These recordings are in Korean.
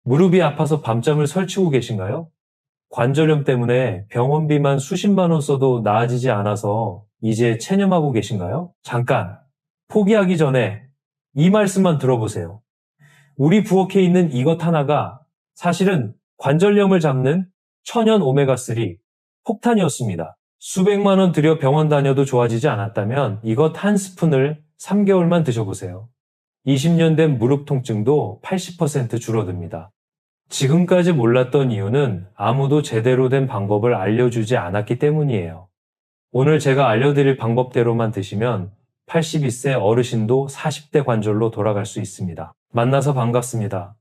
무릎이 아파서 밤잠을 설치고 계신가요? 관절염 때문에 병원비만 수십만 원 써도 나아지지 않아서 이제 체념하고 계신가요? 잠깐, 포기하기 전에 이 말씀만 들어보세요. 우리 부엌에 있는 이것 하나가 사실은 관절염을 잡는 천연 오메가3 폭탄이었습니다. 수백만 원 들여 병원 다녀도 좋아지지 않았다면 이것 한 스푼을 3개월만 드셔보세요. 20년 된 무릎 통증도 80% 줄어듭니다. 지금까지 몰랐던 이유는 아무도 제대로 된 방법을 알려주지 않았기 때문이에요. 오늘 제가 알려드릴 방법대로만 드시면 82세 어르신도 40대 관절로 돌아갈 수 있습니다. 만나서 반갑습니다.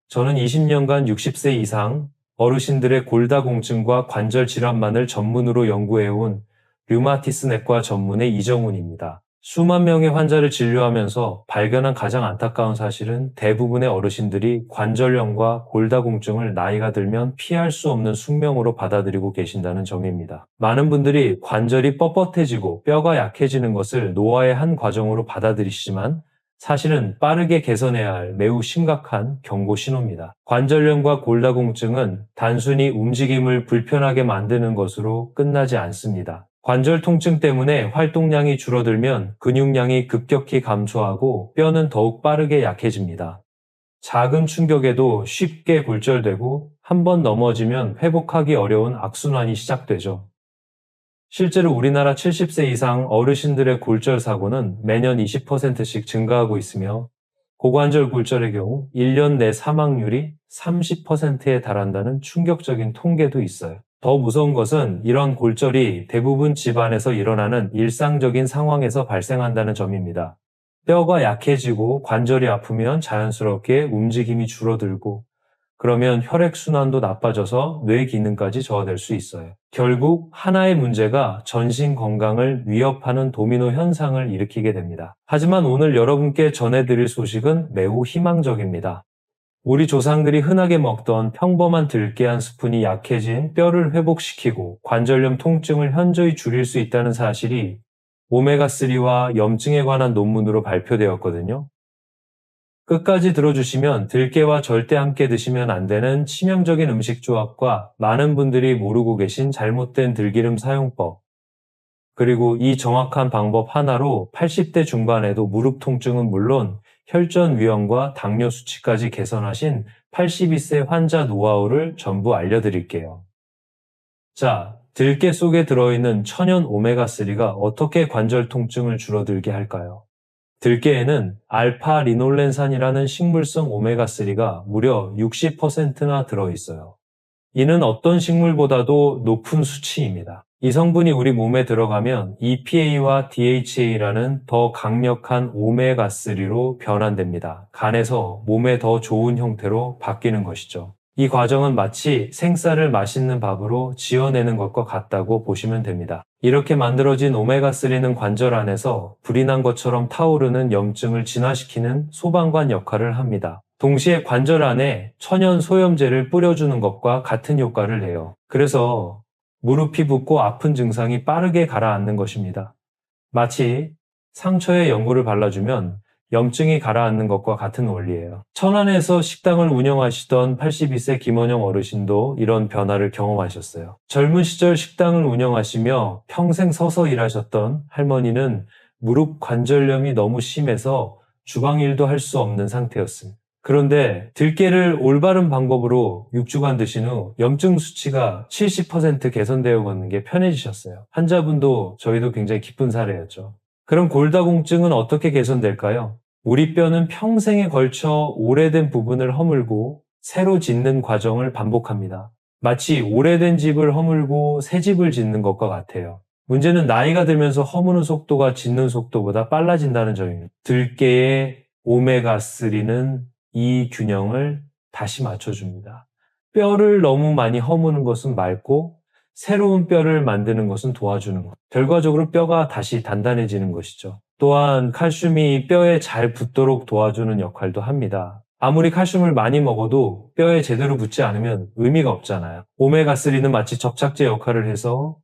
저는 20년간 60세 이상 어르신들의 골다공증과 관절 질환만을 전문으로 연구해온 류마티스 내과 전문의 이정훈입니다. 수만 명의 환자를 진료하면서 발견한 가장 안타까운 사실은 대부분의 어르신들이 관절염과 골다공증을 나이가 들면 피할 수 없는 숙명으로 받아들이고 계신다는 점입니다. 많은 분들이 관절이 뻣뻣해지고 뼈가 약해지는 것을 노화의 한 과정으로 받아들이시지만 사실은 빠르게 개선해야 할 매우 심각한 경고 신호입니다. 관절염과 골다공증은 단순히 움직임을 불편하게 만드는 것으로 끝나지 않습니다. 관절 통증 때문에 활동량이 줄어들면 근육량이 급격히 감소하고 뼈는 더욱 빠르게 약해집니다. 작은 충격에도 쉽게 골절되고 한 번 넘어지면 회복하기 어려운 악순환이 시작되죠. 실제로 우리나라 70세 이상 어르신들의 골절 사고는 매년 20%씩 증가하고 있으며 고관절 골절의 경우 1년 내 사망률이 30%에 달한다는 충격적인 통계도 있어요. 더 무서운 것은 이런 골절이 대부분 집안에서 일어나는 일상적인 상황에서 발생한다는 점입니다. 뼈가 약해지고 관절이 아프면 자연스럽게 움직임이 줄어들고 그러면 혈액순환도 나빠져서 뇌 기능까지 저하될 수 있어요. 결국 하나의 문제가 전신 건강을 위협하는 도미노 현상을 일으키게 됩니다. 하지만 오늘 여러분께 전해드릴 소식은 매우 희망적입니다. 우리 조상들이 흔하게 먹던 평범한 들깨 한 스푼이 약해진 뼈를 회복시키고 관절염 통증을 현저히 줄일 수 있다는 사실이 오메가3와 염증에 관한 논문으로 발표되었거든요. 끝까지 들어주시면 들깨와 절대 함께 드시면 안 되는 치명적인 음식 조합과 많은 분들이 모르고 계신 잘못된 들기름 사용법, 그리고 이 정확한 방법 하나로 80대 중반에도 무릎 통증은 물론 혈전 위험과 당뇨 수치까지 개선하신 82세 환자 노하우를 전부 알려드릴게요. 자, 들깨 속에 들어있는 천연 오메가3가 어떻게 관절 통증을 줄어들게 할까요? 들깨에는 알파 리놀렌산이라는 식물성 오메가3가 무려 60%나 들어있어요. 이는 어떤 식물보다도 높은 수치입니다. 이 성분이 우리 몸에 들어가면 EPA와 DHA라는 더 강력한 오메가3로 변환됩니다. 간에서 몸에 더 좋은 형태로 바뀌는 것이죠. 이 과정은 마치 생쌀을 맛있는 밥으로 지어내는 것과 같다고 보시면 됩니다. 이렇게 만들어진 오메가3는 관절 안에서 불이 난 것처럼 타오르는 염증을 진화시키는 소방관 역할을 합니다. 동시에 관절 안에 천연 소염제를 뿌려주는 것과 같은 효과를 내요. 그래서 무릎이 붓고 아픈 증상이 빠르게 가라앉는 것입니다. 마치 상처에 연고를 발라주면 염증이 가라앉는 것과 같은 원리예요. 천안에서 식당을 운영하시던 82세 김원영 어르신도 이런 변화를 경험하셨어요. 젊은 시절 식당을 운영하시며 평생 서서 일하셨던 할머니는 무릎 관절염이 너무 심해서 주방 일도 할 수 없는 상태였습니다. 그런데 들깨를 올바른 방법으로 6주간 드신 후 염증 수치가 70% 개선되어 걷는 게 편해지셨어요. 환자분도 저희도 굉장히 기쁜 사례였죠. 그럼 골다공증은 어떻게 개선될까요? 우리 뼈는 평생에 걸쳐 오래된 부분을 허물고 새로 짓는 과정을 반복합니다. 마치 오래된 집을 허물고 새 집을 짓는 것과 같아요. 문제는 나이가 들면서 허무는 속도가 짓는 속도보다 빨라진다는 점입니다. 들깨의 오메가3는 이 균형을 다시 맞춰줍니다. 뼈를 너무 많이 허무는 것은 맑고 새로운 뼈를 만드는 것은 도와주는 것. 결과적으로 뼈가 다시 단단해지는 것이죠. 또한 칼슘이 뼈에 잘 붙도록 도와주는 역할도 합니다. 아무리 칼슘을 많이 먹어도 뼈에 제대로 붙지 않으면 의미가 없잖아요. 오메가3는 마치 접착제 역할을 해서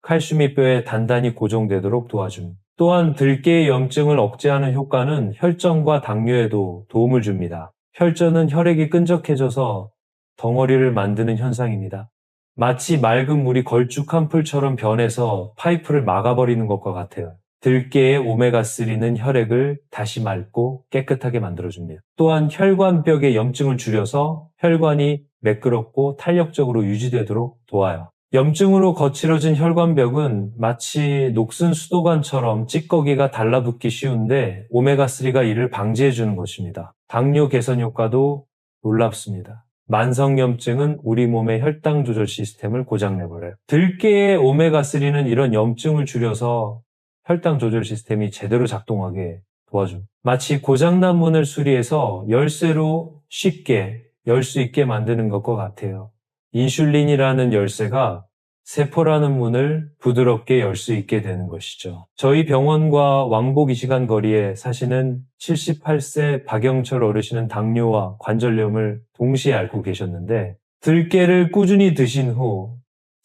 칼슘이 뼈에 단단히 고정되도록 도와줍니다. 또한 들깨의 염증을 억제하는 효과는 혈전과 당뇨에도 도움을 줍니다. 혈전은 혈액이 끈적해져서 덩어리를 만드는 현상입니다. 마치 맑은 물이 걸쭉한 풀처럼 변해서 파이프를 막아버리는 것과 같아요. 들깨의 오메가3는 혈액을 다시 맑고 깨끗하게 만들어줍니다. 또한 혈관벽의 염증을 줄여서 혈관이 매끄럽고 탄력적으로 유지되도록 도와요. 염증으로 거칠어진 혈관벽은 마치 녹슨 수도관처럼 찌꺼기가 달라붙기 쉬운데 오메가3가 이를 방지해주는 것입니다. 당뇨 개선 효과도 놀랍습니다. 만성염증은 우리 몸의 혈당 조절 시스템을 고장내버려요. 들깨의 오메가3는 이런 염증을 줄여서 혈당 조절 시스템이 제대로 작동하게 도와줍니다. 마치 고장난 문을 수리해서 열쇠로 쉽게 열 수 있게 만드는 것과 같아요. 인슐린이라는 열쇠가 세포라는 문을 부드럽게 열 수 있게 되는 것이죠. 저희 병원과 왕복 2시간 거리에 사시는 78세 박영철 어르신은 당뇨와 관절염을 동시에 앓고 계셨는데 들깨를 꾸준히 드신 후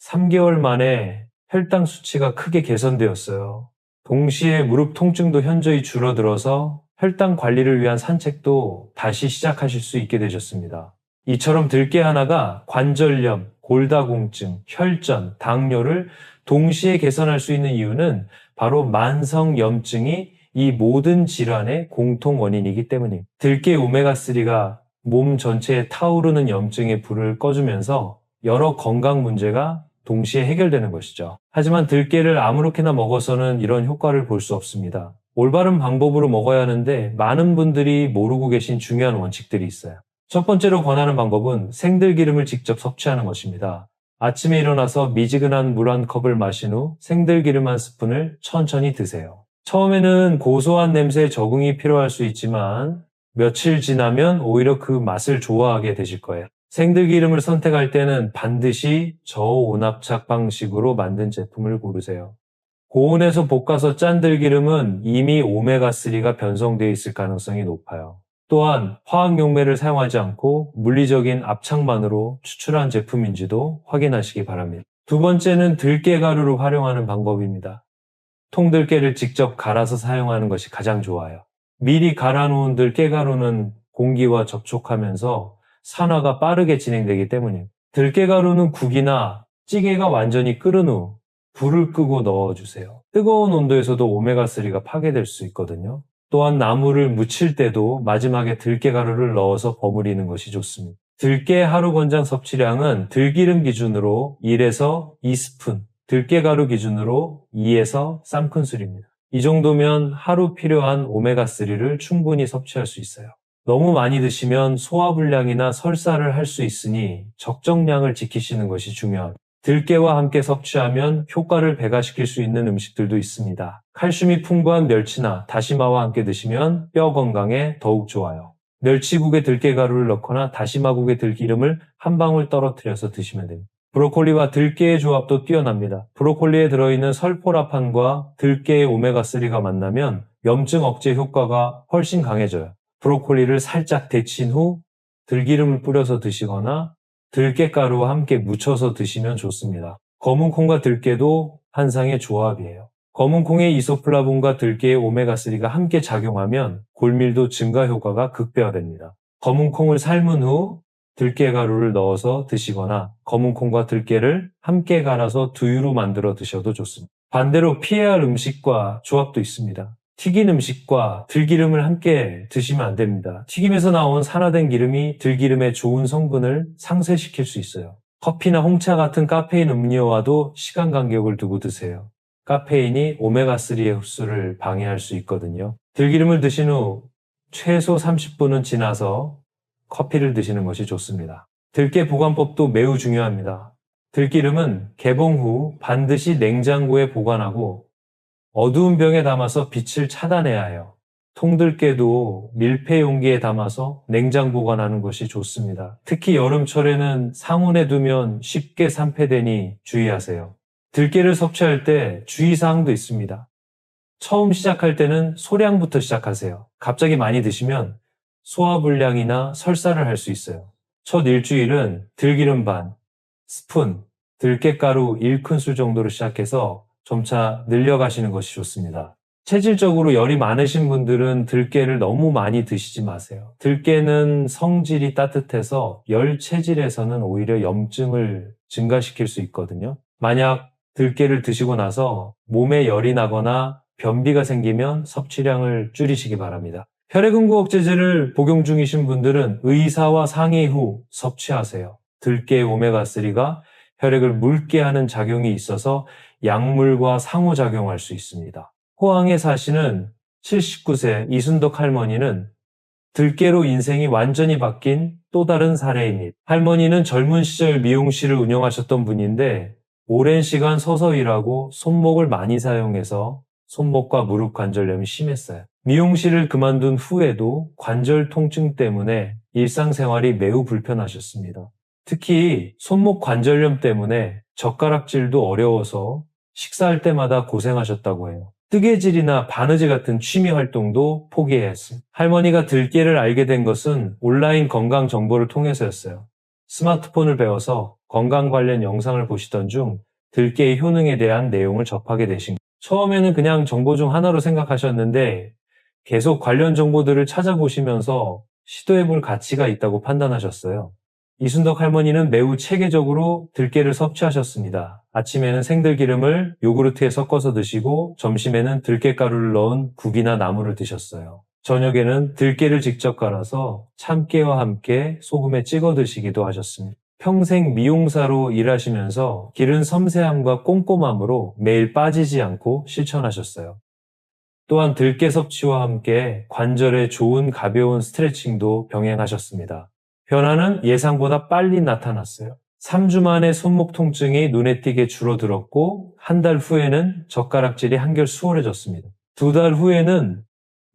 3개월 만에 혈당 수치가 크게 개선되었어요. 동시에 무릎 통증도 현저히 줄어들어서 혈당 관리를 위한 산책도 다시 시작하실 수 있게 되셨습니다. 이처럼 들깨 하나가 관절염, 골다공증, 혈전, 당뇨를 동시에 개선할 수 있는 이유는 바로 만성염증이 이 모든 질환의 공통 원인이기 때문입니다. 들깨 오메가3가 몸 전체에 타오르는 염증의 불을 꺼주면서 여러 건강 문제가 동시에 해결되는 것이죠. 하지만 들깨를 아무렇게나 먹어서는 이런 효과를 볼 수 없습니다. 올바른 방법으로 먹어야 하는데 많은 분들이 모르고 계신 중요한 원칙들이 있어요. 첫 번째로 권하는 방법은 생들기름을 직접 섭취하는 것입니다. 아침에 일어나서 미지근한 물 한 컵을 마신 후 생들기름 한 스푼을 천천히 드세요. 처음에는 고소한 냄새에 적응이 필요할 수 있지만 며칠 지나면 오히려 그 맛을 좋아하게 되실 거예요. 생들기름을 선택할 때는 반드시 저온압착 방식으로 만든 제품을 고르세요. 고온에서 볶아서 짠 들기름은 이미 오메가3가 변성되어 있을 가능성이 높아요. 또한 화학용매를 사용하지 않고 물리적인 압착만으로 추출한 제품인지도 확인하시기 바랍니다. 두 번째는 들깨가루를 활용하는 방법입니다. 통들깨를 직접 갈아서 사용하는 것이 가장 좋아요. 미리 갈아놓은 들깨가루는 공기와 접촉하면서 산화가 빠르게 진행되기 때문입니다. 들깨가루는 국이나 찌개가 완전히 끓은 후 불을 끄고 넣어주세요. 뜨거운 온도에서도 오메가3가 파괴될 수 있거든요. 또한 나물을 무칠 때도 마지막에 들깨가루를 넣어서 버무리는 것이 좋습니다. 들깨 하루 권장 섭취량은 들기름 기준으로 1에서 2스푼, 들깨가루 기준으로 2에서 3큰술입니다. 이 정도면 하루 필요한 오메가3를 충분히 섭취할 수 있어요. 너무 많이 드시면 소화불량이나 설사를 할 수 있으니 적정량을 지키시는 것이 중요합니다. 들깨와 함께 섭취하면 효과를 배가시킬 수 있는 음식들도 있습니다. 칼슘이 풍부한 멸치나 다시마와 함께 드시면 뼈 건강에 더욱 좋아요. 멸치국에 들깨가루를 넣거나 다시마국에 들기름을 한 방울 떨어뜨려서 드시면 됩니다. 브로콜리와 들깨의 조합도 뛰어납니다. 브로콜리에 들어있는 설포라판과 들깨의 오메가3가 만나면 염증 억제 효과가 훨씬 강해져요. 브로콜리를 살짝 데친 후 들기름을 뿌려서 드시거나 들깨가루와 함께 묻혀서 드시면 좋습니다. 검은콩과 들깨도 한상의 조합이에요. 검은콩의 이소플라본과 들깨의 오메가3가 함께 작용하면 골밀도 증가 효과가 극대화됩니다. 검은콩을 삶은 후 들깨가루를 넣어서 드시거나 검은콩과 들깨를 함께 갈아서 두유로 만들어 드셔도 좋습니다. 반대로 피해야 할 음식과 조합도 있습니다. 튀긴 음식과 들기름을 함께 드시면 안 됩니다. 튀김에서 나온 산화된 기름이 들기름의 좋은 성분을 상쇄시킬 수 있어요. 커피나 홍차 같은 카페인 음료와도 시간 간격을 두고 드세요. 카페인이 오메가3의 흡수를 방해할 수 있거든요. 들기름을 드신 후 최소 30분은 지나서 커피를 드시는 것이 좋습니다. 들깨 보관법도 매우 중요합니다. 들기름은 개봉 후 반드시 냉장고에 보관하고 어두운 병에 담아서 빛을 차단해야 해요. 통들깨도 밀폐 용기에 담아서 냉장 보관하는 것이 좋습니다. 특히 여름철에는 상온에 두면 쉽게 산패되니 주의하세요. 들깨를 섭취할 때 주의사항도 있습니다. 처음 시작할 때는 소량부터 시작하세요. 갑자기 많이 드시면 소화불량이나 설사를 할 수 있어요. 첫 일주일은 들기름 반, 스푼, 들깨가루 1큰술 정도로 시작해서 점차 늘려가시는 것이 좋습니다. 체질적으로 열이 많으신 분들은 들깨를 너무 많이 드시지 마세요. 들깨는 성질이 따뜻해서 열 체질에서는 오히려 염증을 증가시킬 수 있거든요. 만약 들깨를 드시고 나서 몸에 열이 나거나 변비가 생기면 섭취량을 줄이시기 바랍니다. 혈액응고억제제를 복용 중이신 분들은 의사와 상의 후 섭취하세요. 들깨의 오메가3가 혈액을 묽게 하는 작용이 있어서 약물과 상호작용할 수 있습니다. 포항에 사시는 79세 이순덕 할머니는 들깨로 인생이 완전히 바뀐 또 다른 사례입니다. 할머니는 젊은 시절 미용실을 운영하셨던 분인데 오랜 시간 서서 일하고 손목을 많이 사용해서 손목과 무릎 관절염이 심했어요. 미용실을 그만둔 후에도 관절 통증 때문에 일상생활이 매우 불편하셨습니다. 특히 손목 관절염 때문에 젓가락질도 어려워서 식사할 때마다 고생하셨다고 해요. 뜨개질이나 바느질 같은 취미 활동도 포기했습니다. 할머니가 들깨를 알게 된 것은 온라인 건강 정보를 통해서였어요. 스마트폰을 배워서 건강 관련 영상을 보시던 중 들깨의 효능에 대한 내용을 접하게 되신 거예요. 처음에는 그냥 정보 중 하나로 생각하셨는데 계속 관련 정보들을 찾아보시면서 시도해볼 가치가 있다고 판단하셨어요. 이순덕 할머니는 매우 체계적으로 들깨를 섭취하셨습니다. 아침에는 생들기름을 요구르트에 섞어서 드시고 점심에는 들깨가루를 넣은 국이나 나물을 드셨어요. 저녁에는 들깨를 직접 갈아서 참깨와 함께 소금에 찍어 드시기도 하셨습니다. 평생 미용사로 일하시면서 기른 섬세함과 꼼꼼함으로 매일 빠지지 않고 실천하셨어요. 또한 들깨 섭취와 함께 관절에 좋은 가벼운 스트레칭도 병행하셨습니다. 변화는 예상보다 빨리 나타났어요. 3주 만에 손목 통증이 눈에 띄게 줄어들었고 한 달 후에는 젓가락질이 한결 수월해졌습니다. 2달 후에는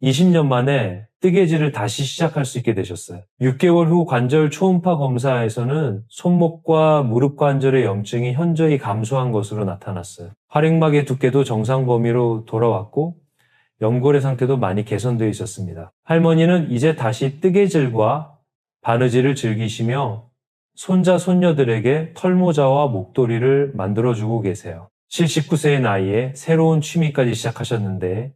20년 만에 뜨개질을 다시 시작할 수 있게 되셨어요. 6개월 후 관절 초음파 검사에서는 손목과 무릎 관절의 염증이 현저히 감소한 것으로 나타났어요. 활액막의 두께도 정상 범위로 돌아왔고 연골의 상태도 많이 개선되어 있었습니다. 할머니는 이제 다시 뜨개질과 바느질을 즐기시며 손자, 손녀들에게 털모자와 목도리를 만들어주고 계세요. 79세의 나이에 새로운 취미까지 시작하셨는데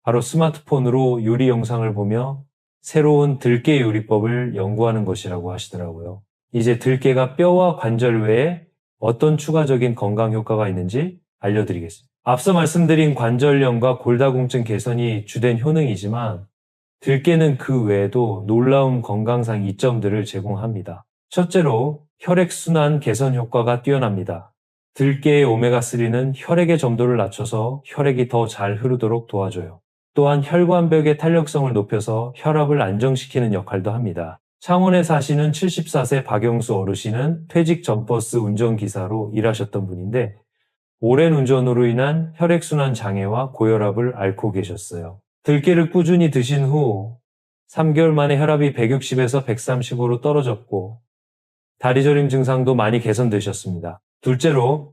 바로 스마트폰으로 요리 영상을 보며 새로운 들깨 요리법을 연구하는 것이라고 하시더라고요. 이제 들깨가 뼈와 관절 외에 어떤 추가적인 건강 효과가 있는지 알려드리겠습니다. 앞서 말씀드린 관절염과 골다공증 개선이 주된 효능이지만 들깨는 그 외에도 놀라운 건강상 이점들을 제공합니다. 첫째로 혈액순환 개선 효과가 뛰어납니다. 들깨의 오메가3는 혈액의 점도를 낮춰서 혈액이 더 잘 흐르도록 도와줘요. 또한 혈관벽의 탄력성을 높여서 혈압을 안정시키는 역할도 합니다. 창원에 사시는 74세 박영수 어르신은 퇴직 전 버스 운전기사로 일하셨던 분인데 오랜 운전으로 인한 혈액순환 장애와 고혈압을 앓고 계셨어요. 들깨를 꾸준히 드신 후 3개월 만에 혈압이 160에서 130으로 떨어졌고 다리 저림 증상도 많이 개선되셨습니다. 둘째로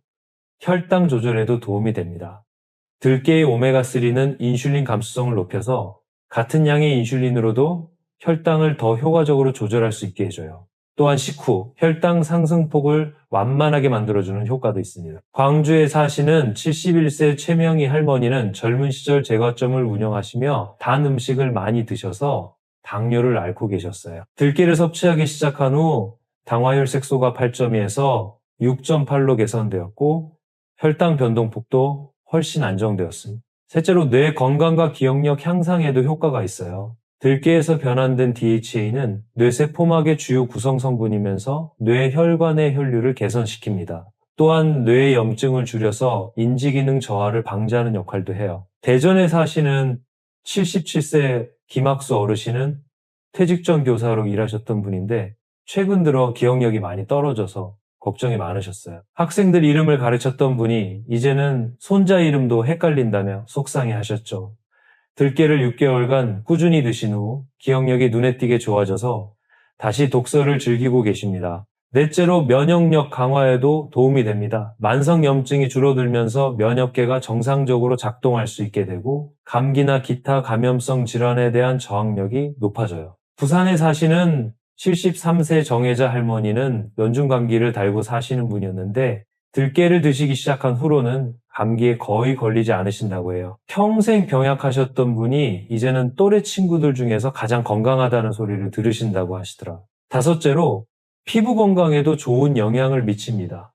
혈당 조절에도 도움이 됩니다. 들깨의 오메가3는 인슐린 감수성을 높여서 같은 양의 인슐린으로도 혈당을 더 효과적으로 조절할 수 있게 해줘요. 또한 식후 혈당 상승폭을 완만하게 만들어주는 효과도 있습니다. 광주에 사시는 71세 최명희 할머니는 젊은 시절 제과점을 운영하시며 단 음식을 많이 드셔서 당뇨를 앓고 계셨어요. 들깨를 섭취하기 시작한 후 당화혈색소가 8.2에서 6.8로 개선되었고 혈당 변동폭도 훨씬 안정되었습니다. 셋째로 뇌 건강과 기억력 향상에도 효과가 있어요. 들깨에서 변환된 DHA는 뇌세포막의 주요 구성 성분이면서 뇌 혈관의 혈류를 개선시킵니다. 또한 뇌의 염증을 줄여서 인지기능 저하를 방지하는 역할도 해요. 대전에 사시는 77세 김학수 어르신은 퇴직 전 교사로 일하셨던 분인데 최근 들어 기억력이 많이 떨어져서 걱정이 많으셨어요. 학생들 이름을 가르쳤던 분이 이제는 손자 이름도 헷갈린다며 속상해하셨죠. 들깨를 6개월간 꾸준히 드신 후 기억력이 눈에 띄게 좋아져서 다시 독서를 즐기고 계십니다. 넷째로 면역력 강화에도 도움이 됩니다. 만성염증이 줄어들면서 면역계가 정상적으로 작동할 수 있게 되고 감기나 기타 감염성 질환에 대한 저항력이 높아져요. 부산에 사시는 73세 정혜자 할머니는 연중 감기를 달고 사시는 분이었는데 들깨를 드시기 시작한 후로는 감기에 거의 걸리지 않으신다고 해요. 평생 병약하셨던 분이 이제는 또래 친구들 중에서 가장 건강하다는 소리를 들으신다고 하시더라. 다섯째로 피부 건강에도 좋은 영향을 미칩니다.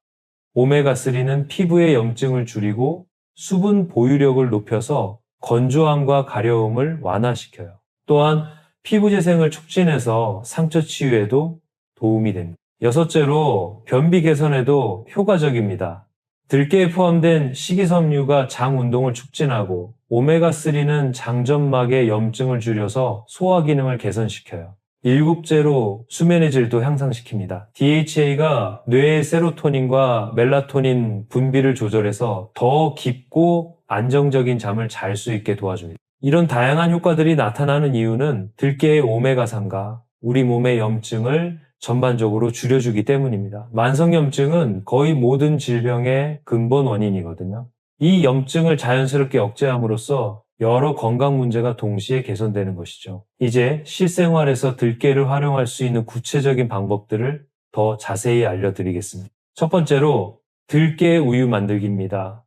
오메가3는 피부의 염증을 줄이고 수분 보유력을 높여서 건조함과 가려움을 완화시켜요. 또한 피부 재생을 촉진해서 상처 치유에도 도움이 됩니다. 여섯째로 변비 개선에도 효과적입니다. 들깨에 포함된 식이섬유가 장 운동을 촉진하고 오메가3는 장점막의 염증을 줄여서 소화 기능을 개선시켜요. 일곱째로 수면의 질도 향상시킵니다. DHA가 뇌의 세로토닌과 멜라토닌 분비를 조절해서 더 깊고 안정적인 잠을 잘 수 있게 도와줍니다. 이런 다양한 효과들이 나타나는 이유는 들깨의 오메가3가 우리 몸의 염증을 전반적으로 줄여주기 때문입니다. 만성염증은 거의 모든 질병의 근본 원인이거든요. 이 염증을 자연스럽게 억제함으로써 여러 건강 문제가 동시에 개선되는 것이죠. 이제 실생활에서 들깨를 활용할 수 있는 구체적인 방법들을 더 자세히 알려드리겠습니다. 첫 번째로 들깨 우유 만들기입니다.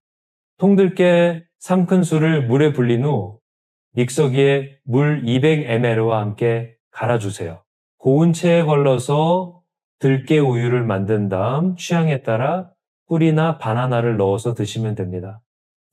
통들깨 3큰술을 물에 불린 후 믹서기에 물 200ml와 함께 갈아주세요. 고운 체에 걸러서 들깨 우유를 만든 다음 취향에 따라 꿀이나 바나나를 넣어서 드시면 됩니다.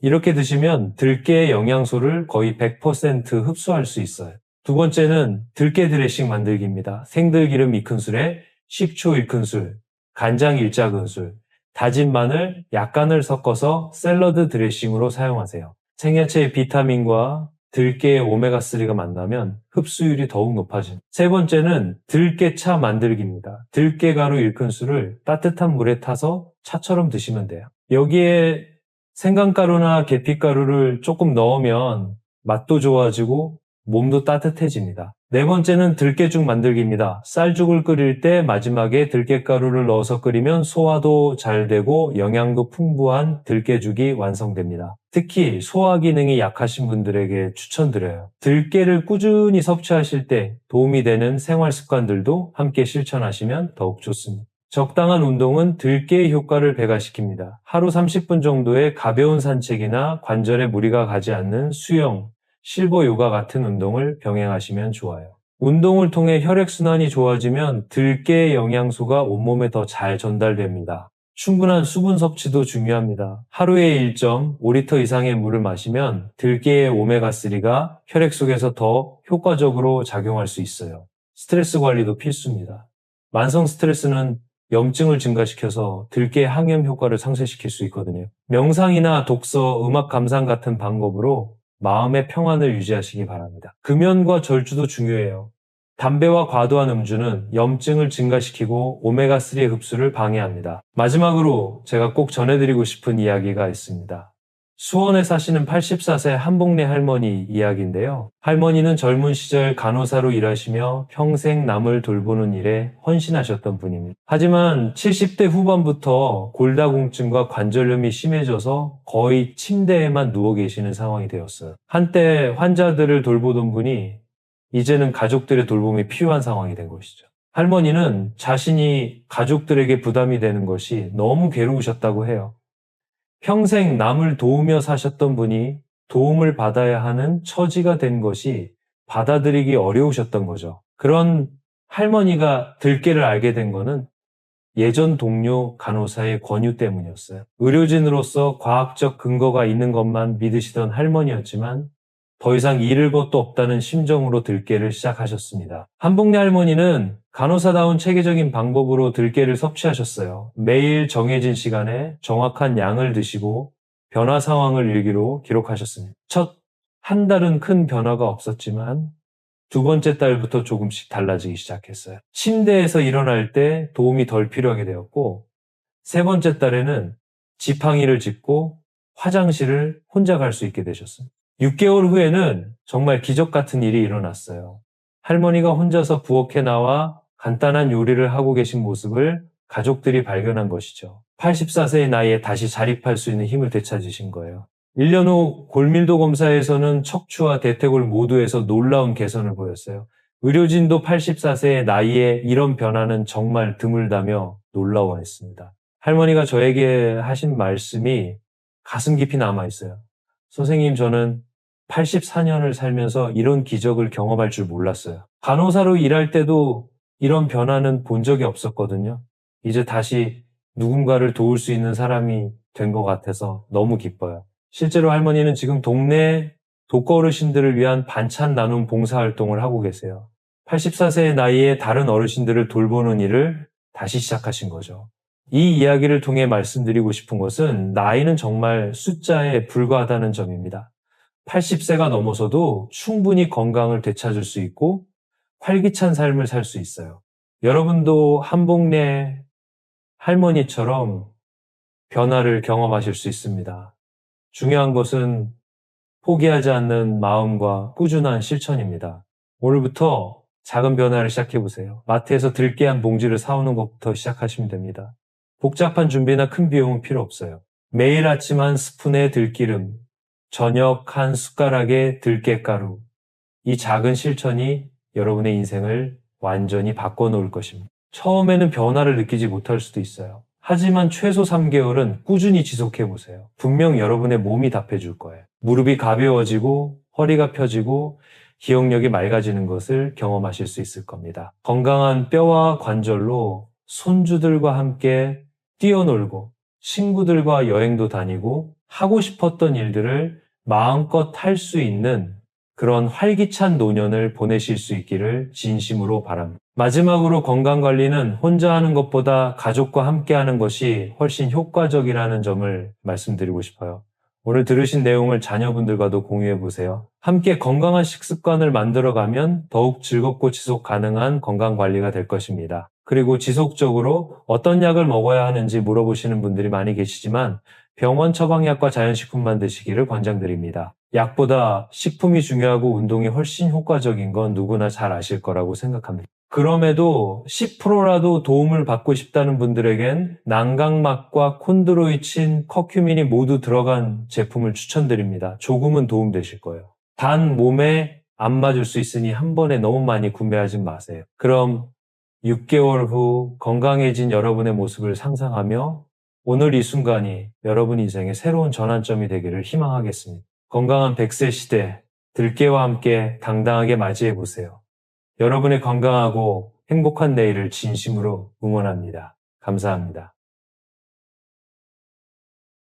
이렇게 드시면 들깨의 영양소를 거의 100% 흡수할 수 있어요. 두 번째는 들깨 드레싱 만들기입니다. 생들기름 2큰술에 식초 1큰술, 간장 1작은술, 다진 마늘 약간을 섞어서 샐러드 드레싱으로 사용하세요. 생야채의 비타민과 들깨의 오메가3가 만나면 흡수율이 더욱 높아집니다. 세 번째는 들깨차 만들기입니다. 들깨가루 1큰술을 따뜻한 물에 타서 차처럼 드시면 돼요. 여기에 생강가루나 계피가루를 조금 넣으면 맛도 좋아지고 몸도 따뜻해집니다. 네 번째는 들깨죽 만들기입니다. 쌀죽을 끓일 때 마지막에 들깨가루를 넣어서 끓이면 소화도 잘 되고 영양도 풍부한 들깨죽이 완성됩니다. 특히 소화 기능이 약하신 분들에게 추천드려요. 들깨를 꾸준히 섭취하실 때 도움이 되는 생활 습관들도 함께 실천하시면 더욱 좋습니다. 적당한 운동은 들깨의 효과를 배가시킵니다. 하루 30분 정도의 가벼운 산책이나 관절에 무리가 가지 않는 수영, 실버 요가 같은 운동을 병행하시면 좋아요. 운동을 통해 혈액순환이 좋아지면 들깨의 영양소가 온몸에 더 잘 전달됩니다. 충분한 수분 섭취도 중요합니다. 하루에 1.5리터 이상의 물을 마시면 들깨의 오메가3가 혈액 속에서 더 효과적으로 작용할 수 있어요. 스트레스 관리도 필수입니다. 만성 스트레스는 염증을 증가시켜서 들깨의 항염 효과를 상쇄시킬 수 있거든요. 명상이나 독서, 음악 감상 같은 방법으로 마음의 평안을 유지하시기 바랍니다. 금연과 절주도 중요해요. 담배와 과도한 음주는 염증을 증가시키고 오메가3의 흡수를 방해합니다. 마지막으로 제가 꼭 전해드리고 싶은 이야기가 있습니다. 수원에 사시는 84세 한복래 할머니 이야기인데요. 할머니는 젊은 시절 간호사로 일하시며 평생 남을 돌보는 일에 헌신하셨던 분입니다. 하지만 70대 후반부터 골다공증과 관절염이 심해져서 거의 침대에만 누워 계시는 상황이 되었어요. 한때 환자들을 돌보던 분이 이제는 가족들의 돌봄이 필요한 상황이 된 것이죠. 할머니는 자신이 가족들에게 부담이 되는 것이 너무 괴로우셨다고 해요. 평생 남을 도우며 사셨던 분이 도움을 받아야 하는 처지가 된 것이 받아들이기 어려우셨던 거죠. 그런 할머니가 들깨를 알게 된 거는 예전 동료 간호사의 권유 때문이었어요. 의료진으로서 과학적 근거가 있는 것만 믿으시던 할머니였지만 더 이상 잃을 것도 없다는 심정으로 들깨를 시작하셨습니다. 한복래 할머니는 간호사다운 체계적인 방법으로 들깨를 섭취하셨어요. 매일 정해진 시간에 정확한 양을 드시고 변화 상황을 일기로 기록하셨습니다. 첫 한 달은 큰 변화가 없었지만 두 번째 달부터 조금씩 달라지기 시작했어요. 침대에서 일어날 때 도움이 덜 필요하게 되었고 세 번째 달에는 지팡이를 짚고 화장실을 혼자 갈 수 있게 되셨습니다. 6개월 후에는 정말 기적 같은 일이 일어났어요. 할머니가 혼자서 부엌에 나와 간단한 요리를 하고 계신 모습을 가족들이 발견한 것이죠. 84세의 나이에 다시 자립할 수 있는 힘을 되찾으신 거예요. 1년 후 골밀도 검사에서는 척추와 대퇴골 모두에서 놀라운 개선을 보였어요. 의료진도 84세의 나이에 이런 변화는 정말 드물다며 놀라워했습니다. 할머니가 저에게 하신 말씀이 가슴 깊이 남아있어요. 선생님, 저는 84년을 살면서 이런 기적을 경험할 줄 몰랐어요. 간호사로 일할 때도 이런 변화는 본 적이 없었거든요. 이제 다시 누군가를 도울 수 있는 사람이 된 것 같아서 너무 기뻐요. 실제로 할머니는 지금 동네 독거 어르신들을 위한 반찬 나눔 봉사활동을 하고 계세요. 84세의 나이에 다른 어르신들을 돌보는 일을 다시 시작하신 거죠. 이 이야기를 통해 말씀드리고 싶은 것은 나이는 정말 숫자에 불과하다는 점입니다. 80세가 넘어서도 충분히 건강을 되찾을 수 있고 활기찬 삶을 살 수 있어요. 여러분도 한복래 할머니처럼 변화를 경험하실 수 있습니다. 중요한 것은 포기하지 않는 마음과 꾸준한 실천입니다. 오늘부터 작은 변화를 시작해보세요. 마트에서 들깨 한 봉지를 사오는 것부터 시작하시면 됩니다. 복잡한 준비나 큰 비용은 필요 없어요. 매일 아침 한 스푼의 들기름, 저녁 한 숟가락의 들깨가루, 이 작은 실천이 여러분의 인생을 완전히 바꿔놓을 것입니다. 처음에는 변화를 느끼지 못할 수도 있어요. 하지만 최소 3개월은 꾸준히 지속해보세요. 분명 여러분의 몸이 답해줄 거예요. 무릎이 가벼워지고 허리가 펴지고 기억력이 맑아지는 것을 경험하실 수 있을 겁니다. 건강한 뼈와 관절로 손주들과 함께 뛰어놀고 친구들과 여행도 다니고 하고 싶었던 일들을 마음껏 할 수 있는 그런 활기찬 노년을 보내실 수 있기를 진심으로 바랍니다. 마지막으로 건강관리는 혼자 하는 것보다 가족과 함께 하는 것이 훨씬 효과적이라는 점을 말씀드리고 싶어요. 오늘 들으신 내용을 자녀분들과도 공유해 보세요. 함께 건강한 식습관을 만들어가면 더욱 즐겁고 지속 가능한 건강관리가 될 것입니다. 그리고 지속적으로 어떤 약을 먹어야 하는지 물어보시는 분들이 많이 계시지만 병원 처방약과 자연식품만 드시기를 권장드립니다. 약보다 식품이 중요하고 운동이 훨씬 효과적인 건 누구나 잘 아실 거라고 생각합니다. 그럼에도 10%라도 도움을 받고 싶다는 분들에겐 난강막과 콘드로이친, 커큐민이 모두 들어간 제품을 추천드립니다. 조금은 도움되실 거예요. 단 몸에 안 맞을 수 있으니 한 번에 너무 많이 구매하지 마세요. 그럼 6개월 후 건강해진 여러분의 모습을 상상하며 오늘 이 순간이 여러분 인생의 새로운 전환점이 되기를 희망하겠습니다. 건강한 100세 시대, 들깨와 함께 당당하게 맞이해 보세요. 여러분의 건강하고 행복한 내일을 진심으로 응원합니다. 감사합니다.